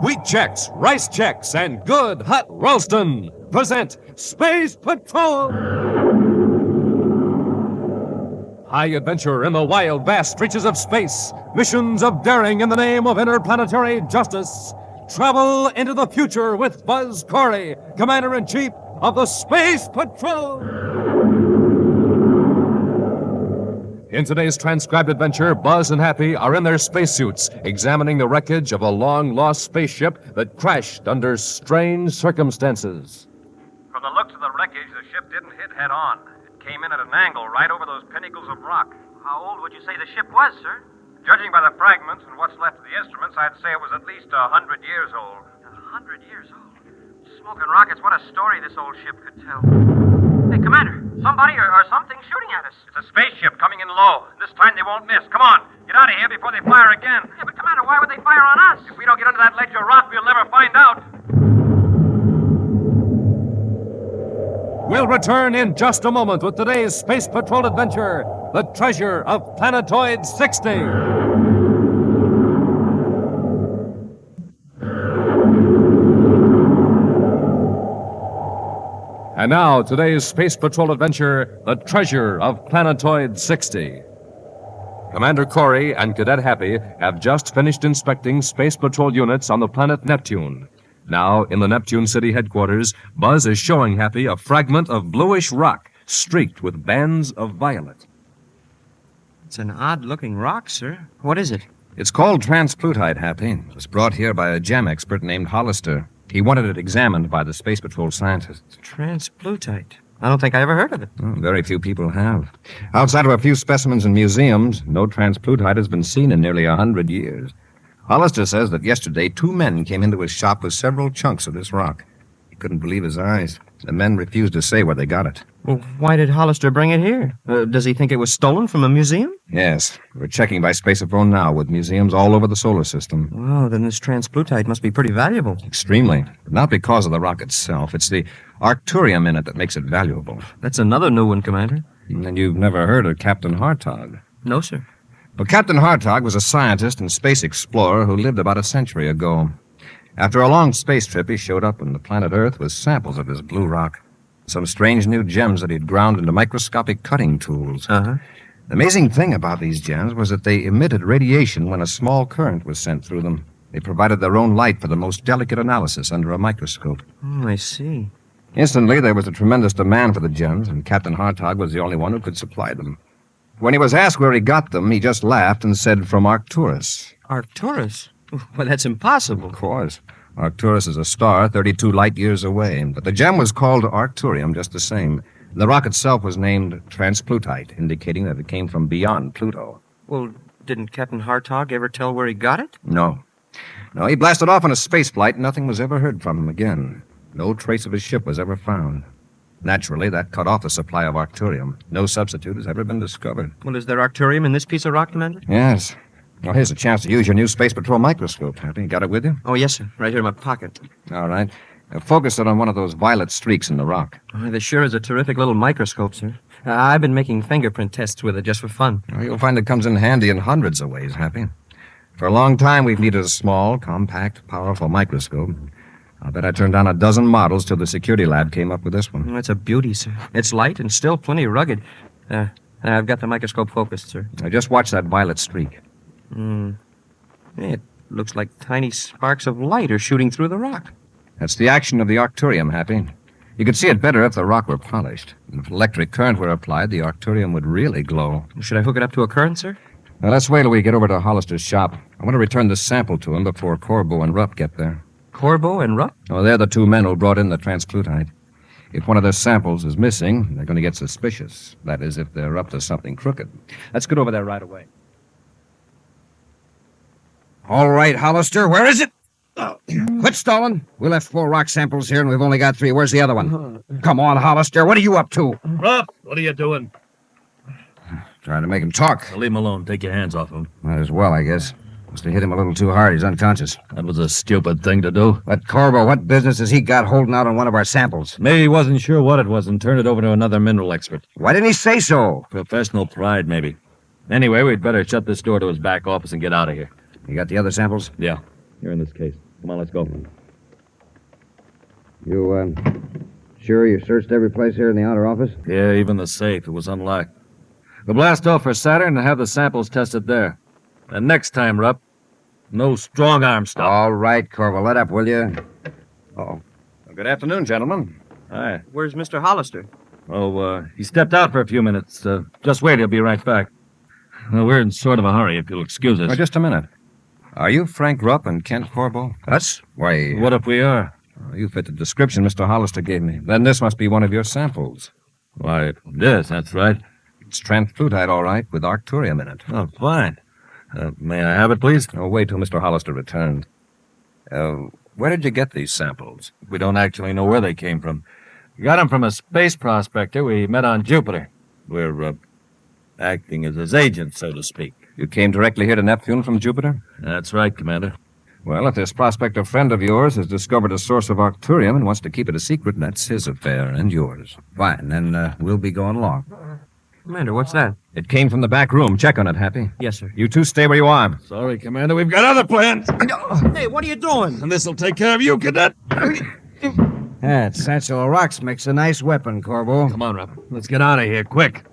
Wheat Chex, Rice Chex, and good hot Ralston present Space Patrol! High adventure in the wild, vast reaches of space. Missions of daring in the name of interplanetary justice. Travel into the future with Buzz Corry, Commander-in-Chief of the Space Patrol! In today's transcribed adventure, Buzz and Happy are in their spacesuits, examining the wreckage of a long-lost spaceship that crashed under strange circumstances. From the looks of the wreckage, the ship didn't hit head-on. It came in at an angle right over those pinnacles of rock. How old would you say the ship was, sir? Judging by the fragments and what's left of the instruments, I'd say it was at least 100 years old. 100 years old? Smoking rockets, what a story this old ship could tell. Hey, Commander, somebody or something shooting at us. It's a spaceship coming in low. This time they won't miss. Come on, get out of here before they fire again. Yeah, but Commander, why would they fire on us? If we don't get under that ledge of rock, we'll never find out. We'll return in just a moment with today's Space Patrol adventure, The Treasure of Planetoid 60. And now, today's Space Patrol adventure, The Treasure of Planetoid 60. Commander Corry and Cadet Happy have just finished inspecting Space Patrol units on the planet Neptune. Now, in the Neptune City headquarters, Buzz is showing Happy a fragment of bluish rock streaked with bands of violet. It's an odd-looking rock, sir. What is it? It's called transplutite, Happy. It was brought here by a gem expert named Hollister. He wanted it examined by the Space Patrol scientists. Transplutite? I don't think I ever heard of it. Oh, very few people have. Outside of a few specimens in museums, no transplutite has been seen in nearly 100 years. Hollister says that yesterday 2 men came into his shop with several chunks of this rock. He couldn't believe his eyes. The men refused to say where they got it. Well, why did Hollister bring it here? Does he think it was stolen from a museum? Yes. We're checking by spaceophone now with museums all over the solar system. Well, then this transplutite must be pretty valuable. Extremely. Not because of the rock itself. It's the arcturium in it that makes it valuable. That's another new one, Commander. And you've never heard of Captain Hartog? No, sir. Well, Captain Hartog was a scientist and space explorer who lived about a century ago. After a long space trip, he showed up on the planet Earth with samples of this blue rock. Some strange new gems that he'd ground into microscopic cutting tools. Uh-huh. The amazing thing about these gems was that they emitted radiation when a small current was sent through them. They provided their own light for the most delicate analysis under a microscope. Oh, I see. Instantly, there was a tremendous demand for the gems, and Captain Hartog was the only one who could supply them. When he was asked where he got them, he just laughed and said from Arcturus. Arcturus? Well, that's impossible. Of course. Arcturus is a star 32 light years away, but the gem was called Arcturium just the same. The rock itself was named transplutite, indicating that it came from beyond Pluto. Well, didn't Captain Hartog ever tell where he got it? No, he blasted off on a space flight and nothing was ever heard from him again. No trace of his ship was ever found. Naturally, that cut off the supply of Arcturium. No substitute has ever been discovered. Well, is there Arcturium in this piece of rock, Commander? Yes. Well, here's a chance to use your new Space Patrol microscope, Happy. Got it with you? Oh, yes, sir. Right here in my pocket. All right. Focus it on one of those violet streaks in the rock. Oh, this sure is a terrific little microscope, sir. I've been making fingerprint tests with it just for fun. Well, you'll find it comes in handy in hundreds of ways, Happy. For a long time, we've needed a small, compact, powerful microscope. I'll bet I turned down a dozen models till the security lab came up with this one. Oh, it's a beauty, sir. It's light and still plenty rugged. I've got the microscope focused, sir. Now, just watch that violet streak. It looks like tiny sparks of light are shooting through the rock. That's the action of the Arcturium, Happy. You could see it better if the rock were polished. If electric current were applied, the Arcturium would really glow. Should I hook it up to a current, sir? Now, let's wait till we get over to Hollister's shop. I want to return the sample to him before Corbo and Rupp get there. Corbo and Rupp? Oh, they're the 2 men who brought in the transplutite. If one of their samples is missing, they're going to get suspicious. That is, if they're up to something crooked. Let's get over there right away. All right, Hollister, where is it? Quit stalling. We left 4 rock samples here, and we've only got 3. Where's the other one? Come on, Hollister, what are you up to? Rupp, what are you doing? Trying to make him talk. Leave him alone. Take your hands off him. Might as well, I guess. Must have hit him a little too hard. He's unconscious. That was a stupid thing to do. But Corbo, what business has he got holding out on one of our samples? Maybe he wasn't sure what it was and turned it over to another mineral expert. Why didn't he say so? Professional pride, maybe. Anyway, we'd better shut this door to his back office and get out of here. You got the other samples? Yeah, here in this case. Come on, let's go. You, sure you searched every place here in the outer office? Yeah, even the safe. It was unlocked. We'll blast off for Saturn and have the samples tested there. And next time, Rupp, no strong arm stuff. All right, Corvo, let up, will you? Well, good afternoon, gentlemen. Hi. Where's Mr. Hollister? Oh, he stepped out for a few minutes. Just wait, he'll be right back. Well, we're in sort of a hurry, if you'll excuse us. Oh, just a minute. Are you Frank Rupp and Kent Corbo? Us? Why, What if we are? You fit the description Mr. Hollister gave me. Then this must be one of your samples. Why, yes, that's right. It's transflutite, all right, with arcturium in it. Oh, fine. May I have it, please? Oh, wait till Mr. Hollister returns. Where did you get these samples? We don't actually know where they came from. We got them from a space prospector we met on Jupiter. We're, acting as his agent, so to speak. You came directly here to Neptune from Jupiter? That's right, Commander. Well, if this prospector friend of yours has discovered a source of arcturium and wants to keep it a secret, that's his affair and yours. fine, then we'll be going along. Commander, what's that? It came from the back room. Check on it, Happy. Yes, sir. You two stay where you are. Sorry, Commander, we've got other plans. Hey, what are you doing? And this'll take care of you, Cadet. That satchel of rocks makes a nice weapon, Corvo. Come on, Rupp. Let's get out of here, quick.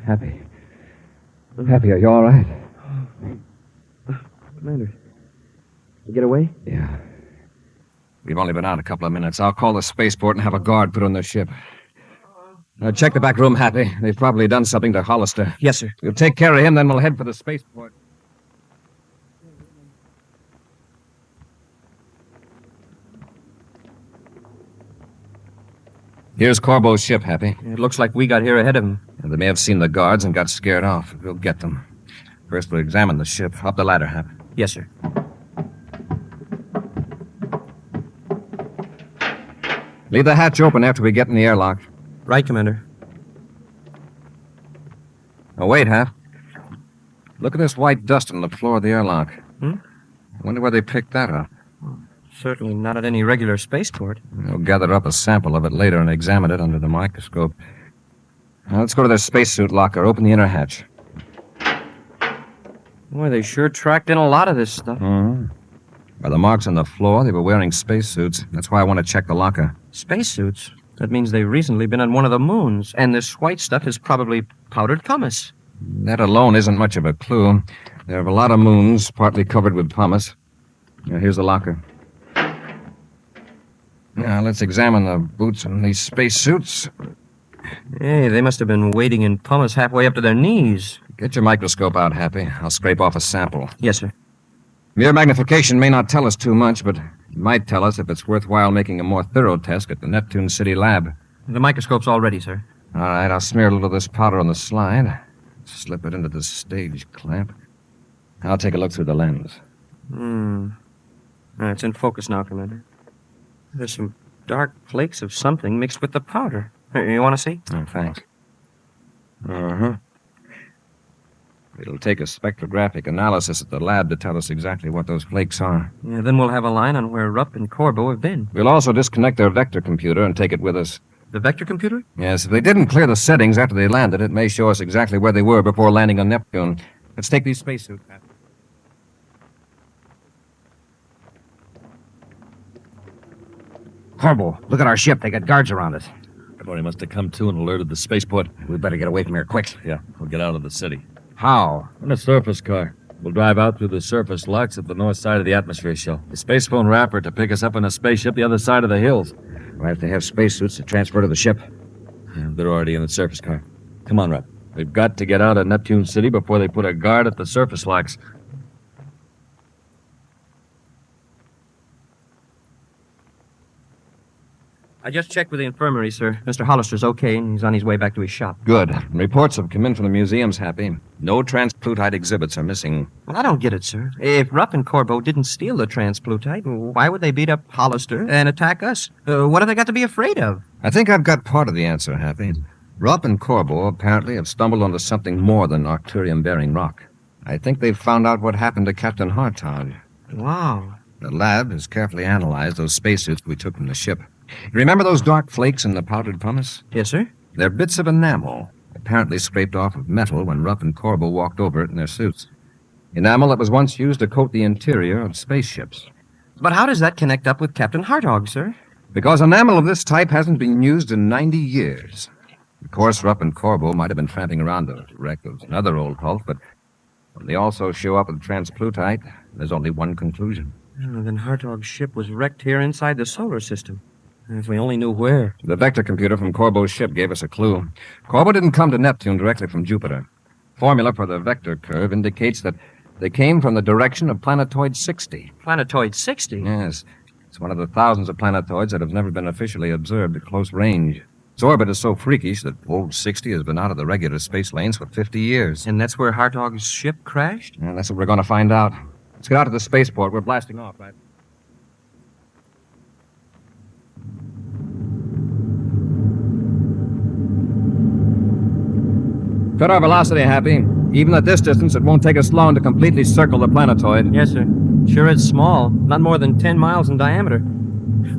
Happy. Happy, are you all right? Commander, you get away? Yeah. We've only been out a couple of minutes. I'll call the spaceport and have a guard put on the ship. Now, check the back room, Happy. They've probably done something to Hollister. Yes, sir. We'll take care of him, then we'll head for the spaceport. Here's Corbo's ship, Happy. It looks like we got here ahead of him. They may have seen the guards and got scared off. We'll get them. First, we'll examine the ship. Up the ladder, Happy. Yes, sir. Leave the hatch open after we get in the airlock. Right, Commander. Oh, wait, Hap. Look at this white dust on the floor of the airlock. Hmm? I wonder where they picked that up. Certainly not at any regular spaceport. We'll gather up a sample of it later and examine it under the microscope. Now, let's go to their spacesuit locker. Open the inner hatch. Boy, they sure tracked in a lot of this stuff. Mm-hmm. By the marks on the floor, they were wearing spacesuits. That's why I want to check the locker. Spacesuits? That means they've recently been on one of the moons, and this white stuff is probably powdered pumice. That alone isn't much of a clue. There are a lot of moons, partly covered with pumice. Now, here's the locker. Now, let's examine the boots on these spacesuits. Hey, they must have been wading in pumice halfway up to their knees. Get your microscope out, Happy. I'll scrape off a sample. Yes, sir. Mere magnification may not tell us too much, but it might tell us if it's worthwhile making a more thorough test at the Neptune City lab. The microscope's all ready, sir. All right, I'll smear a little of this powder on the slide. Slip it into the stage clamp. I'll take a look through the lens. It's in focus now, Commander. There's some dark flakes of something mixed with the powder. You want to see? Oh, thanks. Uh-huh. It'll take a spectrographic analysis at the lab to tell us exactly what those flakes are. Yeah, then we'll have a line on where Rupp and Corbo have been. We'll also disconnect their vector computer and take it with us. The vector computer? Yes, if they didn't clear the settings after they landed, it may show us exactly where they were before landing on Neptune. Let's take these spacesuits. Corbo, look at our ship. They got guards around it. Corry must have come to and alerted the spaceport. We better get away from here quick. Yeah, we'll get out of the city. How? In a surface car. We'll drive out through the surface locks at the north side of the atmosphere shell. The space phone wrapper to pick us up in a spaceship the other side of the hills. We'll have to have spacesuits to transfer to the ship. Yeah, they're already in the surface car. Come on, Rupp. We've got to get out of Neptune City before they put a guard at the surface locks. I just checked with the infirmary, sir. Mr. Hollister's okay, and he's on his way back to his shop. Good. Reports have come in from the museums, Happy. No transplutite exhibits are missing. Well, I don't get it, sir. If Rupp and Corbo didn't steal the transplutite, why would they beat up Hollister and attack us? What have they got to be afraid of? I think I've got part of the answer, Happy. Rupp and Corbo apparently have stumbled onto something more than arcturium-bearing rock. I think they've found out what happened to Captain Hartog. Wow. The lab has carefully analyzed those spacesuits we took from the ship. Remember those dark flakes in the powdered pumice? Yes, sir? They're bits of enamel. apparently scraped off of metal when Rupp and Corbo walked over it in their suits. Enamel that was once used to coat the interior of spaceships. But how does that connect up with Captain Hartog, sir? Because enamel of this type hasn't been used in 90 years. Of course, Rupp and Corbo might have been tramping around the wreck of another old hulk, but when they also show up with transplutite, there's only one conclusion. Oh, then Hartog's ship was wrecked here inside the solar system. If we only knew where. The vector computer from Corbo's ship gave us a clue. Corbo didn't come to Neptune directly from Jupiter. Formula for the vector curve indicates that they came from the direction of Planetoid 60. Planetoid 60? Yes. It's one of the thousands of planetoids that have never been officially observed at close range. Its orbit is so freakish that old 60 has been out of the regular space lanes for 50 years. And that's where Hartog's ship crashed? And that's what we're going to find out. Let's get out to the spaceport. We're blasting off, right? Cut our velocity, Happy. Even at this distance, it won't take us long to completely circle the planetoid. Yes, sir. Sure, it's small. Not more than 10 miles in diameter.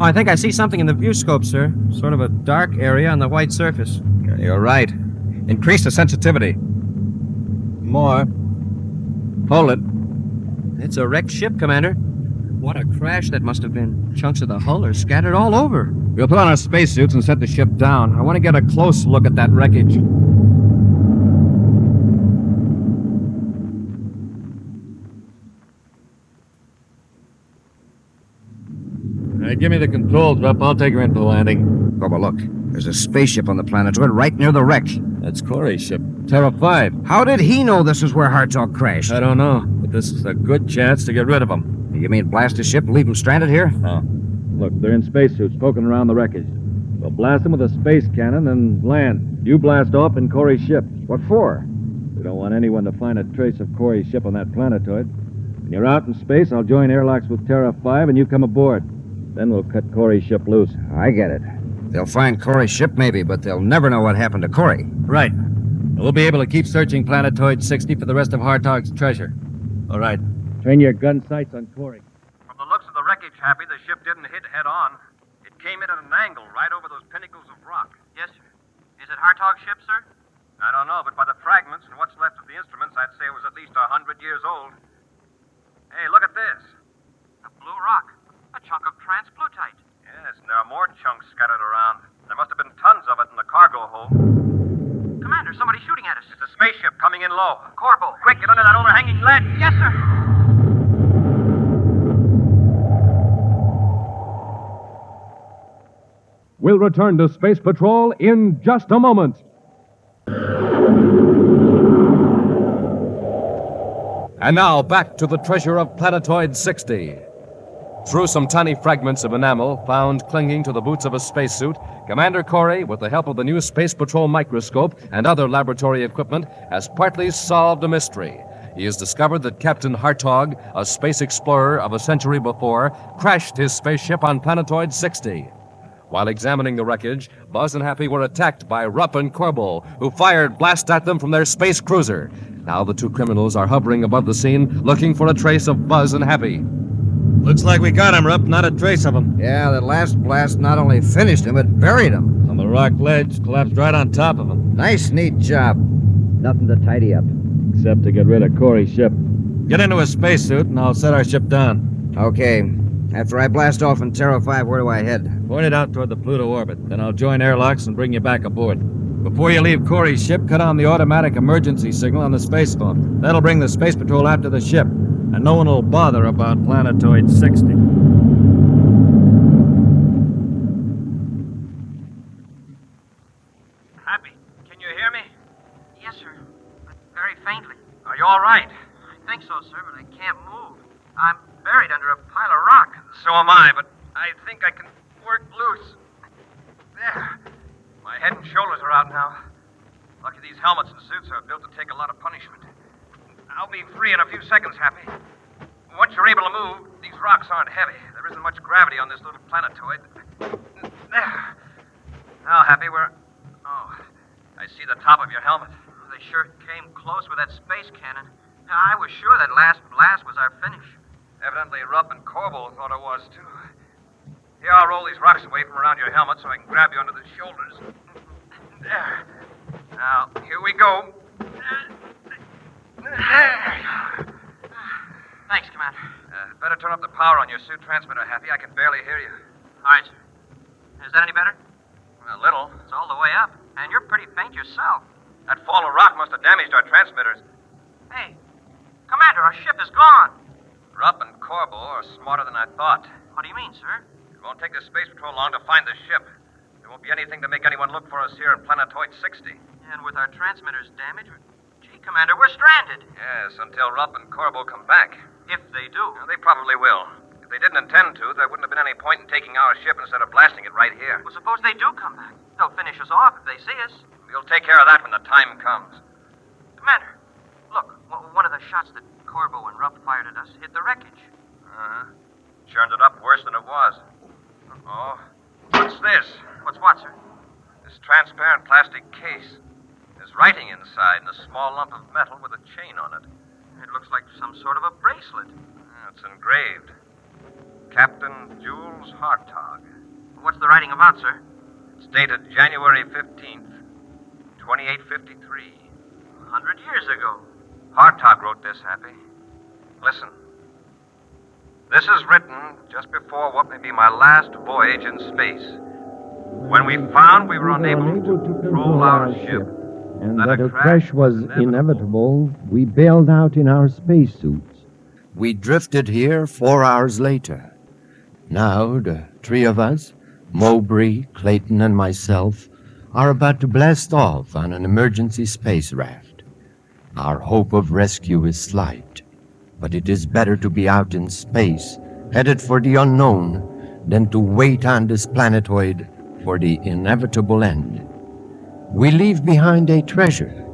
Oh, I think I see something in the view scope, sir. Sort of a dark area on the white surface. You're right. Increase the sensitivity. More. Hold it. It's a wrecked ship, Commander. What a crash that must have been. Chunks of the hull are scattered all over. We'll put on our spacesuits and set the ship down. I want to get a close look at that wreckage. Give me the controls, Rupp. I'll take her in for the landing. Corbo, look. There's a spaceship on the planetoid right near the wreck. That's Corry's ship. Terra 5. How did he know this is where Hartog crashed? I don't know, but this is a good chance to get rid of them. You mean blast his ship and leave him stranded here? Oh. Look, they're in spacesuits poking around the wreckage. We'll blast them with a space cannon and land. You blast off in Corry's ship. What for? We don't want anyone to find a trace of Corry's ship on that planetoid. When you're out in space, I'll join airlocks with Terra 5 and you come aboard. Then we'll cut Corry's ship loose. I get it. They'll find Corry's ship maybe, but they'll never know what happened to Corry. Right. We'll be able to keep searching Planetoid 60 for the rest of Hartog's treasure. All right. Train your gun sights on Corry. From the looks of the wreckage, Happy, the ship didn't hit head-on. It came in at an angle right over those pinnacles of rock. Yes, sir. Is it Hartog's ship, sir? I don't know, but by the fragments and what's left of the instruments, I'd say it was at least 100 years old. Hey, look at this. A blue rock. A chunk of transplutite. Yes, and there are more chunks scattered around. There must have been tons of it in the cargo hold. Commander, somebody's shooting at us. It's a spaceship coming in low. Corbo. Quick, get under that overhanging ledge. Yes, sir. We'll return to Space Patrol in just a moment. And now, back to the treasure of Planetoid 60. Through some tiny fragments of enamel found clinging to the boots of a spacesuit, Commander Corry, with the help of the new Space Patrol microscope and other laboratory equipment, has partly solved a mystery. He has discovered that Captain Hartog, a space explorer of a century before, crashed his spaceship on Planetoid 60. While examining the wreckage, Buzz and Happy were attacked by Rupp and Corbo, who fired blasts at them from their space cruiser. Now the two criminals are hovering above the scene, looking for a trace of Buzz and Happy. Looks like we got him, Rupp. Not a trace of him. Yeah, that last blast not only finished him, it buried him. On the rock ledge, collapsed right on top of him. Nice, neat job. Nothing to tidy up. Except to get rid of Corry's ship. Get into a spacesuit, and I'll set our ship down. Okay. After I blast off in Terra 5, where do I head? Point it out toward the Pluto orbit. Then I'll join airlocks and bring you back aboard. Before you leave Corry's ship, cut on the automatic emergency signal on the space phone. That'll bring the Space Patrol after the ship. And no one will bother about Planetoid 60. Happy, can you hear me? Yes, sir. But very faintly. Are you all right? I think so, sir, but I can't move. I'm buried under a pile of rock. So am I, but I think I can work loose. There. My head and shoulders are out now. Lucky these helmets and suits are built to take a lot of punishment. I'll be free in a few seconds, Happy. Once you're able to move, these rocks aren't heavy. There isn't much gravity on this little planetoid. There. Now, Happy, Oh, I see the top of your helmet. They sure came close with that space cannon. I was sure that last blast was our finish. Evidently, Rupp and Corbo thought it was, too. Here, I'll roll these rocks away from around your helmet so I can grab you under the shoulders. There. Now, you Here we go. Thanks, Commander. Better turn up the power on your suit transmitter, Happy. I can barely hear you. All right, sir. Is that any better? A little. It's all the way up. And you're pretty faint yourself. That fall of rock must have damaged our transmitters. Hey, Commander, our ship is gone. Rupp and Corbo are smarter than I thought. What do you mean, sir? It won't take the Space Patrol long to find the ship. There won't be anything to make anyone look for us here in Planetoid 60. And with our transmitters damaged, gee, Commander, we're stranded. Yes, until Rupp and Corbo come back. If they do. Now, they probably will. If they didn't intend to, there wouldn't have been any point in taking our ship instead of blasting it right here. Well, suppose they do come back. They'll finish us off if they see us. We'll take care of that when the time comes. Commander, look, one of the shots that Corbo and Rupp fired at us hit the wreckage. Uh-huh. Churned it up worse than it was. Oh, what's this? What's what, sir? This transparent plastic case. There's writing inside and a small lump of metal with a chain on it. It looks like some sort of a bracelet. It's engraved. Captain Jules Hartog. What's the writing about, sir? It's dated January 15th, 2853. 100 years ago. Hartog wrote this, Happy. Listen. This is written just before what may be my last voyage in space. When we found we were unable to control our ship, and that a crash was inevitable, we bailed out in our spacesuits. We drifted here 4 hours later. Now, the three of us, Mowbray, Clayton, and myself, are about to blast off on an emergency space raft. Our hope of rescue is slight, but it is better to be out in space, headed for the unknown, than to wait on this planetoid for the inevitable end. We leave behind a treasure.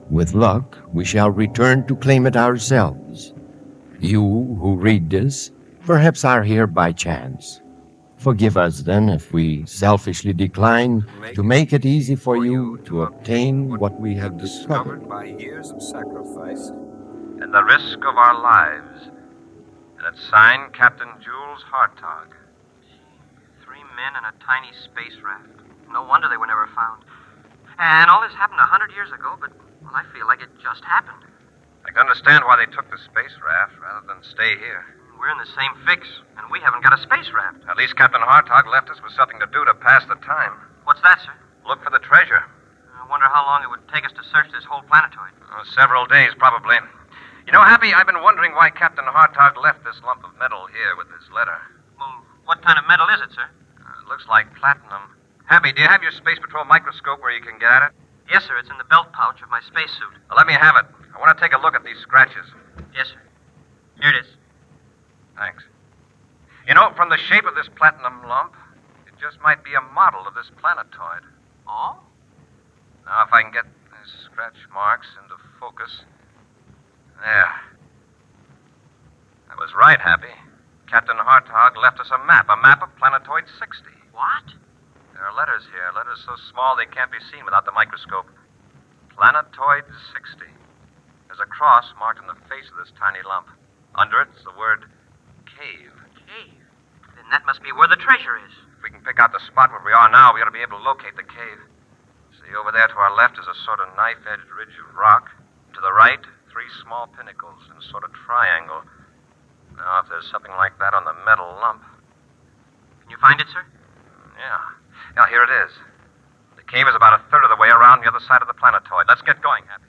With luck, we shall return to claim it ourselves. You who read this perhaps are here by chance. Forgive us then if we selfishly decline to make it easy for you to obtain what we have discovered by years of sacrifice. and the risk of our lives. And it's signed Captain Jules Hartog. 3 men in a tiny space raft. No wonder they were never found. And all this happened 100 years ago, but, well, I feel like it just happened. I can understand why they took the space raft rather than stay here. We're in the same fix, and we haven't got a space raft. At least Captain Hartog left us with something to do to pass the time. What's that, sir? Look for the treasure. I wonder how long it would take us to search this whole planetoid. Several days, probably. You know, Happy, I've been wondering why Captain Hartog left this lump of metal here with his letter. Well, what kind of metal is it, sir? It looks like platinum. Happy, do you have your Space Patrol microscope where you can get at it? Yes, sir. It's in the belt pouch of my spacesuit. Well, let me have it. I want to take a look at these scratches. Yes, sir. Here it is. Thanks. You know, from the shape of this platinum lump, it just might be a model of this planetoid. Oh? Now, if I can get these scratch marks into focus. There. I was right, Happy. Captain Hartog left us a map of Planetoid 60. What? There are letters here, letters so small they can't be seen without the microscope. Planetoid 60. There's a cross marked on the face of this tiny lump. Under it's the word cave. Cave? Then that must be where the treasure is. If we can pick out the spot where we are now, we ought to be able to locate the cave. See, over there to our left is a sort of knife-edged ridge of rock. To the right, 3 small pinnacles in a sort of triangle. Now, if there's something like that on the metal lump. Can you find it, sir? Yeah. Now, here it is. The cave is about a third of the way around the other side of the planetoid. Let's get going, Happy.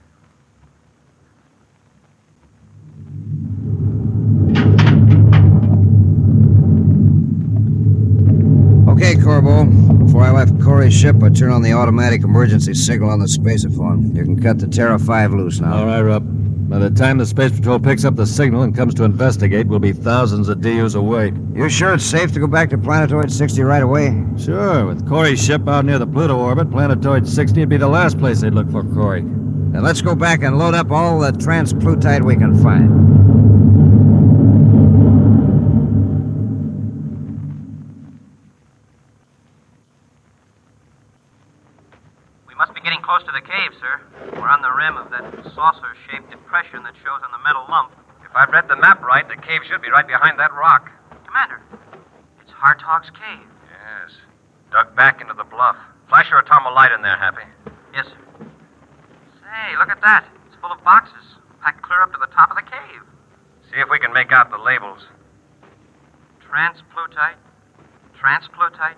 Okay, Corbo. Before I left Corey's ship, I turned on the automatic emergency signal on the spaceophone. You can cut the Terra 5 loose now. All right, Rupp. By the time the Space Patrol picks up the signal and comes to investigate, we'll be thousands of DUs away. You sure it's safe to go back to Planetoid 60 right away? Sure, with Corey's ship out near the Pluto orbit, Planetoid 60 would be the last place they'd look for Corey. Then let's go back and load up all the transplutite we can find. We must be getting close to the cave, sir. We're on the rim of that saucer-shaped depression that shows on the metal lump. If I've read the map right, the cave should be right behind that rock. Commander, it's Hartog's cave. Yes. Dug back into the bluff. Flash your atomo light in there, Happy. Yes, sir. Say, at that. It's full of boxes, packed clear up to the top of the cave. See if we can make out the labels. Transplutite. Transplutite.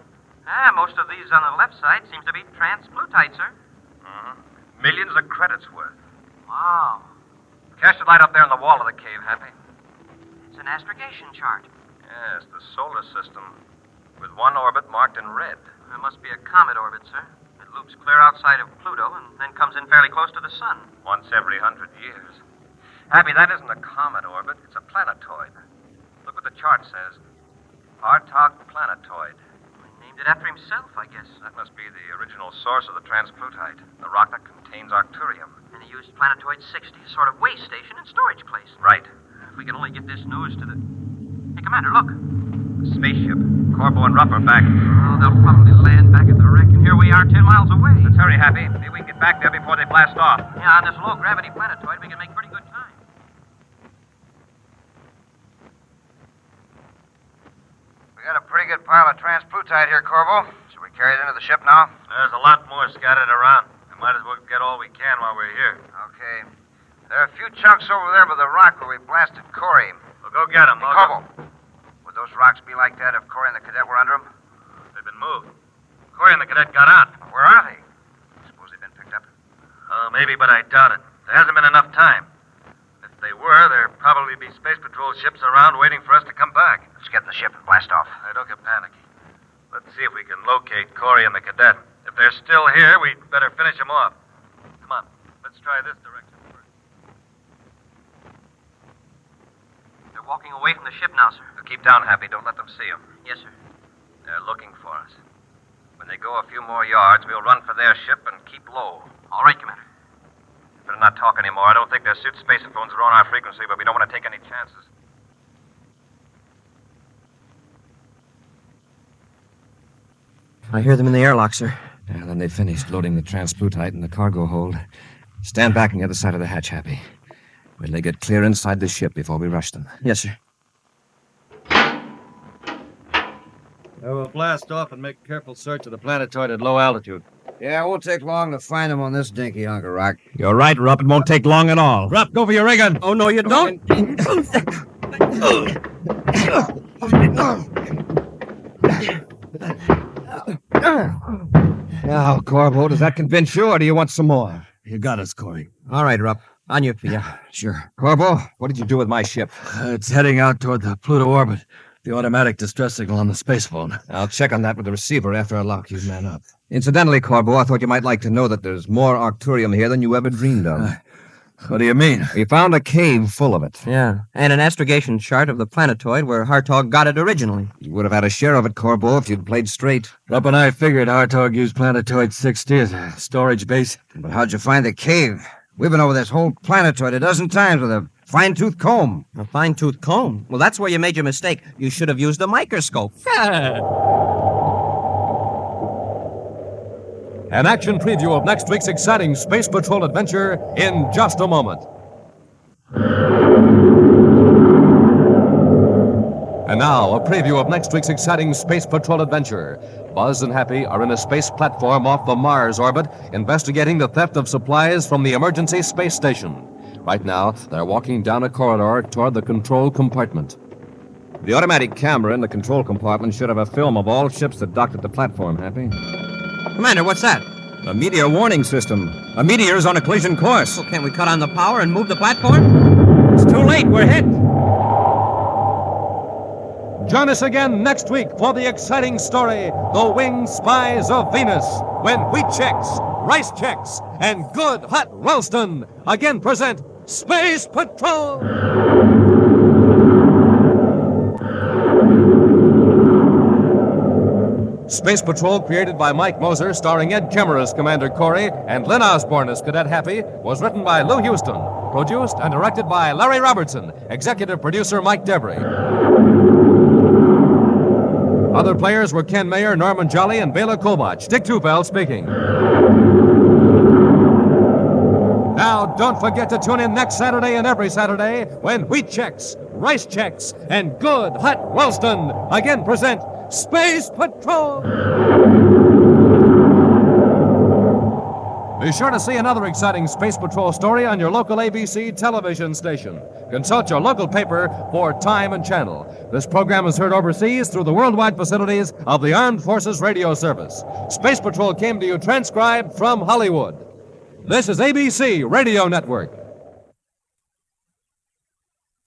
Most of these on the left side seems to be transplutite, sir. Millions of credits worth. Wow. Catch the light up there in the wall of the cave, Happy. It's an astrogation chart. Yes, the solar system, with one orbit marked in red. It must be a comet orbit, sir. It loops clear outside of Pluto and then comes in fairly close to the sun. Once every 100 years. Happy, that isn't a comet orbit. It's a planetoid. Look what the chart says. Hartog Planetoid. He named it after himself, I guess. That must be the original source of the transplutite, the rock that contains arcturium. And he used Planetoid 60 as sort of way station and storage place. Right. If we could only get this news to the... Hey, Commander, look. The spaceship. Corbo and Rupp are back. Oh, they'll probably land back at the wreck, and here we are 10 miles away. Let's hurry, Happy. Maybe we can get back there before they blast off. Yeah, on this low-gravity planetoid, we can make pretty good time. We got a pretty good pile of transplutite here, Corbo. Should we carry it into the ship now? There's a lot more scattered around. We might as well get all we can while we're here. Okay. There are a few chunks over there by the rock where we blasted Corry. We'll go get them. Corbo, would those rocks be like that if Corry and the cadet were under them? They've been moved. Corry and the cadet got out. Where are they? Suppose they've been picked up? Maybe, but I doubt it. There hasn't been enough time. If they were, there'd probably be Space Patrol ships around waiting for us to come back. Let's get in the ship and blast off. Don't get panicky. Let's see if we can locate Corry and the cadet. If they're still here, we'd better finish them off. Come on, let's try this direction first. They're walking away from the ship now, sir. Keep down, Happy. Don't let them see them. Yes, sir. They're looking for us. When they go a few more yards, we'll run for their ship and keep low. All right, Commander. Better not talk anymore. I don't think their suit spacephones are on our frequency, but we don't want to take any chances. I hear them in the airlock, sir. Yeah, then they finished loading the transplutite in the cargo hold. Stand back on the other side of the hatch, Happy. We'll they get clear inside the ship before we rush them. Yes, sir. We'll blast off and make a careful search of the planetoid at low altitude. Yeah, it won't take long to find them on this dinky hunk of rock. You're right, Rupp. It won't take long at all. Rupp, go for your ray gun. Oh, no, you don't. Now, Corbo, does that convince you, or do you want some more? You got us, Corry. All right, Rupp. On your feet. Yeah, sure. Corbo, what did you do with my ship? It's heading out toward the Pluto orbit. The automatic distress signal on the space phone. I'll check on that with the receiver after I lock you men up. Incidentally, Corbo, I thought you might like to know that there's more arcturium here than you ever dreamed of. What do you mean? We found a cave full of it. Yeah, and an astrogation chart of the planetoid where Hartog got it originally. You would have had a share of it, Corbo, if you'd played straight. Rupp and I figured Hartog used Planetoid 60 as a storage base. But how'd you find the cave? We've been over this whole planetoid a dozen times with a fine-tooth comb. A fine-tooth comb? Well, that's where you made your mistake. You should have used a microscope. An action preview of next week's exciting Space Patrol adventure in just a moment. And now, a preview of next week's exciting Space Patrol adventure. Buzz and Happy are in a space platform off the Mars orbit, investigating the theft of supplies from the emergency space station. Right now, they're walking down a corridor toward the control compartment. The automatic camera in the control compartment should have a film of all ships that docked at the platform, Happy. Commander, what's that? A meteor warning system. A meteor's on a collision course. Well, can't we cut on the power and move the platform? It's too late. We're hit. Join us again next week for the exciting story, The Winged Spies of Venus, when wheat checks, rice checks, and good hot Ralston again present Space Patrol! Space Patrol, created by Mike Moser, starring Ed Kemmer as Commander Corry and Lynn Osborn as Cadet Happy, was written by Lou Huston, produced and directed by Larry Robertson, executive producer Mike Debris. Other players were Ken Mayer, Norman Jolley, and Bela Kovacs. Dick Tufeld speaking. Now, don't forget to tune in next Saturday and every Saturday when wheat checks, rice checks, and good hot Ralston again present Space Patrol! Be sure to see another exciting Space Patrol story on your local ABC television station. Consult your local paper for time and channel. This program is heard overseas through the worldwide facilities of the Armed Forces Radio Service. Space Patrol came to you transcribed from Hollywood. This is ABC Radio Network.